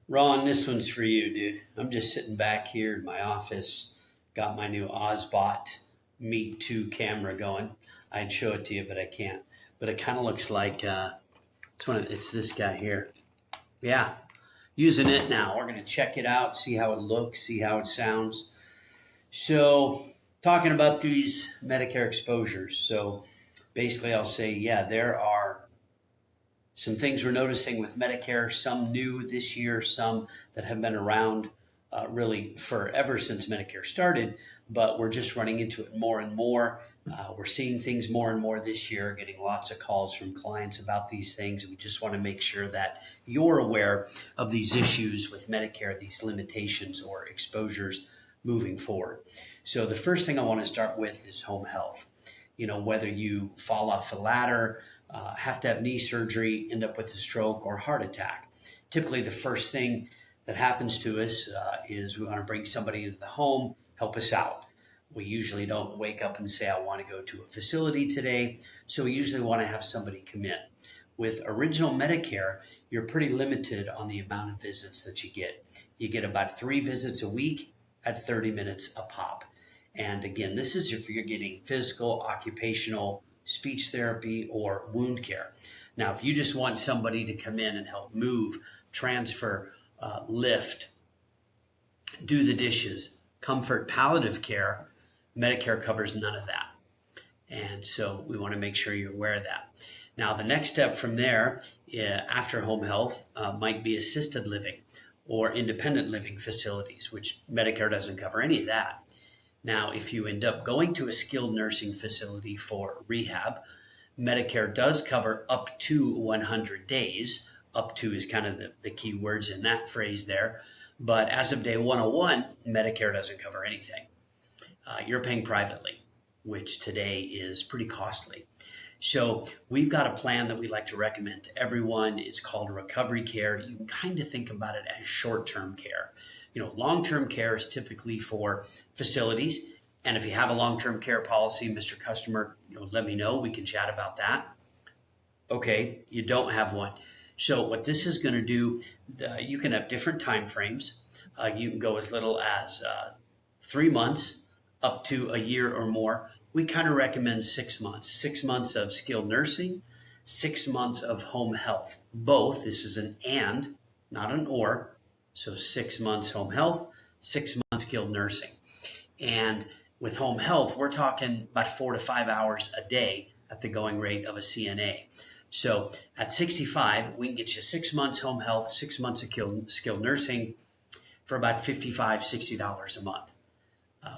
Ron, this one's for you, dude. I'm just sitting back here in my office, got my new Ozbot Meet 2 camera going. I'd show it to you, but I can't. But it kind of looks like it's this guy here. Yeah, using it now. We're gonna check it out, see how it looks, see how it sounds. So, talking about these Medicare exposures. So, basically, I'll say, yeah, there are some things we're noticing with Medicare, some new this year, some that have been around really forever since Medicare started, but we're just running into it more and more. We're seeing things more and more this year, getting lots of calls from clients about these things. We just want to make sure that you're aware of these issues with Medicare, these limitations or exposures moving forward. So the first thing I want to start with is home health. You know, whether you fall off a ladder, have to have knee surgery, end up with a stroke or heart attack. Typically, the first thing that happens to us is we want to bring somebody into the home, help us out. We usually don't wake up and say, I want to go to a facility today. So we usually want to have somebody come in. With original Medicare, you're pretty limited on the amount of visits that you get. You get about 3 visits a week at 30 minutes a pop. And again, this is if you're getting physical, occupational, speech therapy, or wound care. Now, if you just want somebody to come in and help move, transfer, lift, do the dishes, comfort, palliative care, Medicare covers none of that. And so we want to make sure you're aware of that. Now, the next step from there, after home health, might be assisted living or independent living facilities, which Medicare doesn't cover any of that. Now, if you end up going to a skilled nursing facility for rehab, Medicare does cover up to 100 days. Up to is kind of the key words in that phrase there. But as of day 101, Medicare doesn't cover anything. You're paying privately, which today is pretty costly. So we've got a plan that we like to recommend to everyone. It's called recovery care. You can kind of think about it as short-term care. You know, long-term care is typically for facilities. And if you have a long-term care policy, Mr. Customer, let me know. We can chat about that. Okay, you don't have one. So what this is going to do, you can have different time frames. You can go as little as 3 months up to a year or more. We kind of recommend 6 months. 6 months of skilled nursing, 6 months of home health. Both, this is an and, not an or. So 6 months home health, 6 months skilled nursing. And with home health, we're talking about 4 to 5 hours a day at the going rate of a CNA. So at 65, we can get you 6 months home health, 6 months of skilled nursing for about $55, $60 a month,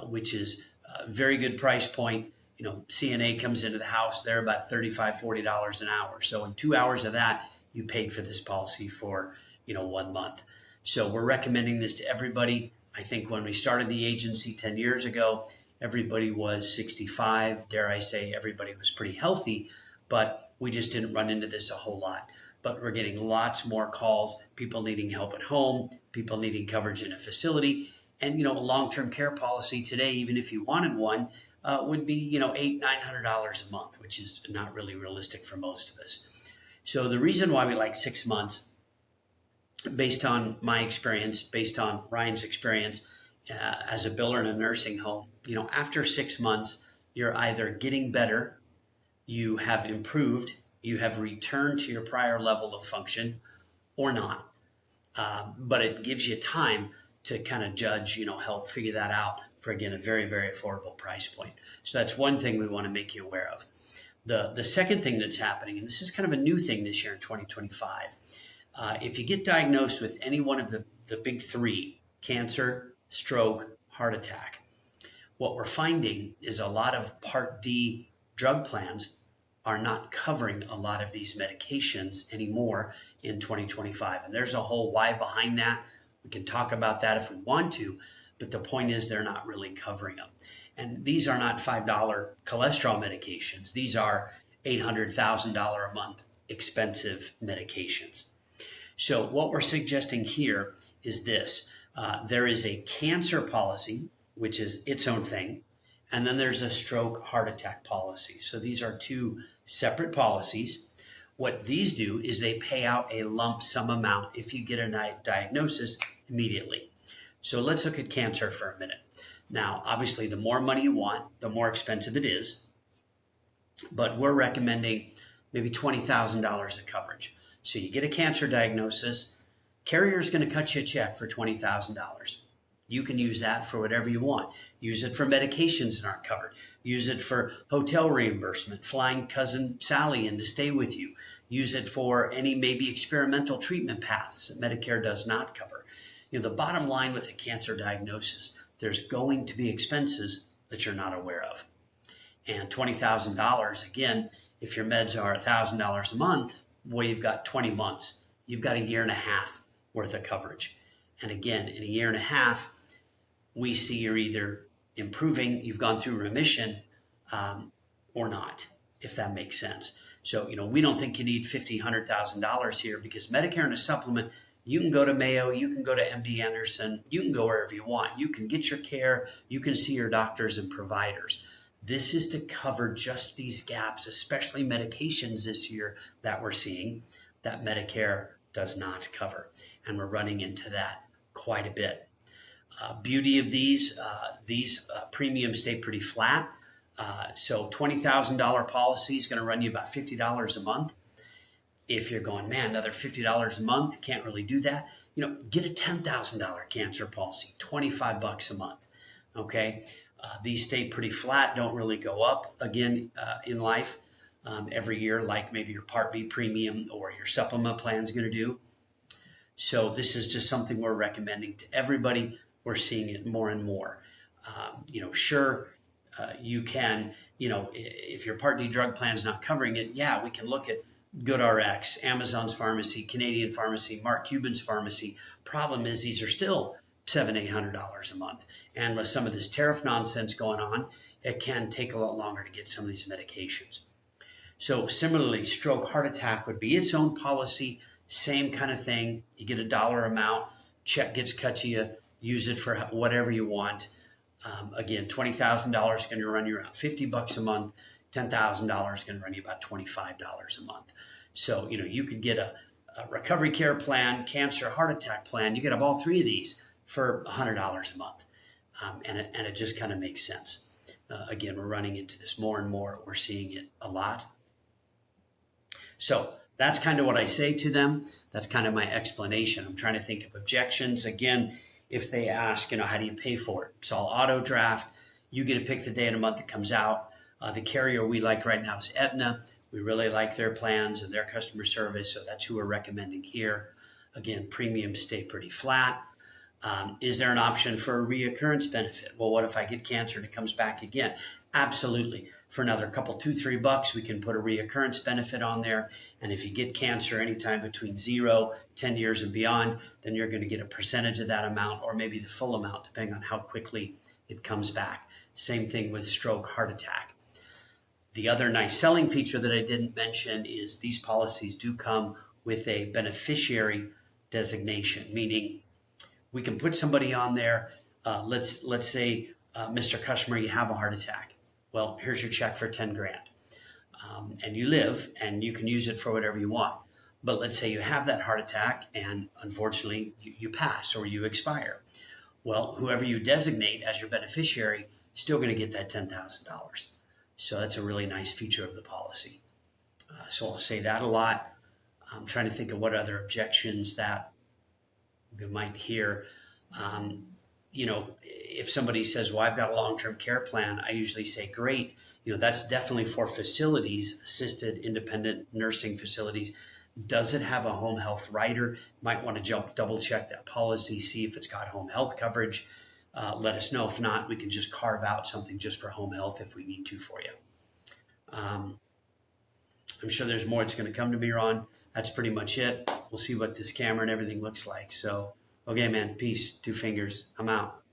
which is a very good price point. You know, CNA comes into the house, they're about $35, $40 an hour. So in 2 hours of that, you paid for this policy for, 1 month. So we're recommending this to everybody. I think when we started the agency 10 years ago, everybody was 65. Dare I say, everybody was pretty healthy, but we just didn't run into this a whole lot. But we're getting lots more calls, people needing help at home, people needing coverage in a facility. And, a long-term care policy today, even if you wanted one, would be, $800, $900 a month, which is not really realistic for most of us. So the reason why we like 6 months, based on my experience, based on Ryan's experience as a biller in a nursing home, after 6 months, you're either getting better, you have improved, you have returned to your prior level of function, or not. But it gives you time to kind of judge, help figure that out for, again, a very, very affordable price point. So that's one thing we want to make you aware of. The second thing that's happening, and this is kind of a new thing this year in 2025, if you get diagnosed with any one of the big 3, cancer, stroke, heart attack, what we're finding is a lot of Part D drug plans are not covering a lot of these medications anymore in 2025. And there's a whole why behind that. We can talk about that if we want to, but the point is they're not really covering them. And these are not $5 cholesterol medications. These are $800,000 a month expensive medications. So what we're suggesting here is this. There is a cancer policy, which is its own thing, and then there's a stroke heart attack policy. So these are 2 separate policies. What these do is they pay out a lump sum amount if you get a diagnosis immediately. So let's look at cancer for a minute. Now, obviously, the more money you want, the more expensive it is. But we're recommending maybe $20,000 of coverage. So you get a cancer diagnosis, carrier is going to cut you a check for $20,000. You can use that for whatever you want. Use it for medications that aren't covered. Use it for hotel reimbursement, flying cousin Sally in to stay with you. Use it for any maybe experimental treatment paths that Medicare does not cover. The bottom line with a cancer diagnosis, there's going to be expenses that you're not aware of. And $20,000, again, if your meds are $1,000 a month, well, you've got 20 months. You've got a year and a half worth of coverage. And again, in a year and a half, we see you're either improving, you've gone through remission, or not, if that makes sense. So, we don't think you need $50,000, $100,000 here, because Medicare and a supplement, you can go to Mayo, you can go to MD Anderson, you can go wherever you want. You can get your care, you can see your doctors and providers. This is to cover just these gaps, especially medications this year that we're seeing that Medicare does not cover. And we're running into that quite a bit. Beauty of these premiums stay pretty flat. So $20,000 policy is going to run you about $50 a month. If you're going, man, another $50 a month, can't really do that. Get a $10,000 cancer policy, $25 a month. Okay. These stay pretty flat, don't really go up again in life every year, like maybe your Part B premium or your supplement plan is going to do. So this is just something we're recommending to everybody. We're seeing it more and more. You can, if your Part D drug plan is not covering it, we can look at GoodRx, Amazon's pharmacy, Canadian pharmacy, Mark Cuban's pharmacy. Problem is these are still $700, $800 a month. And with some of this tariff nonsense going on, it can take a lot longer to get some of these medications. So similarly, stroke, heart attack would be its own policy, same kind of thing. You get a dollar amount, check gets cut to you, use it for whatever you want. Again, $20,000 is going to run you around $50 a month. $10,000 is going to run you about $25 a month. So, you could get a recovery care plan, cancer, heart attack plan. You could have all three of these for $100 a month. And it just kind of makes sense. Again, we're running into this more and more. We're seeing it a lot. So that's kind of what I say to them. That's kind of my explanation. I'm trying to think of objections. Again, if they ask, how do you pay for it? It's all auto draft. You get to pick the day of the month it comes out. The carrier we like right now is Aetna. We really like their plans and their customer service, so that's who we're recommending here. Again, premiums stay pretty flat. Is there an option for a reoccurrence benefit? Well, what if I get cancer and it comes back again? Absolutely. For another couple, $2-3, we can put a reoccurrence benefit on there. And if you get cancer anytime between 0, 10 years and beyond, then you're going to get a percentage of that amount or maybe the full amount, depending on how quickly it comes back. Same thing with stroke, heart attack. The other nice selling feature that I didn't mention is these policies do come with a beneficiary designation, meaning we can put somebody on there. Let's say, Mr. Customer, you have a heart attack. Well, here's your check for 10 grand. And you live and you can use it for whatever you want. But let's say you have that heart attack and unfortunately you pass or you expire. Well, whoever you designate as your beneficiary is still going to get that $10,000. So that's a really nice feature of the policy. So I'll say that a lot. I'm trying to think of what other objections that you might hear. If somebody says, well, I've got a long-term care plan, I usually say, great. That's definitely for facilities, assisted independent nursing facilities. Does it have a home health rider? Might want to double check that policy, see if it's got home health coverage. Let us know. If not, we can just carve out something just for home health if we need to for you. I'm sure there's more that's going to come to me, Ron. That's pretty much it. We'll see what this camera and everything looks like. So, okay, man, peace, 2 fingers. I'm out.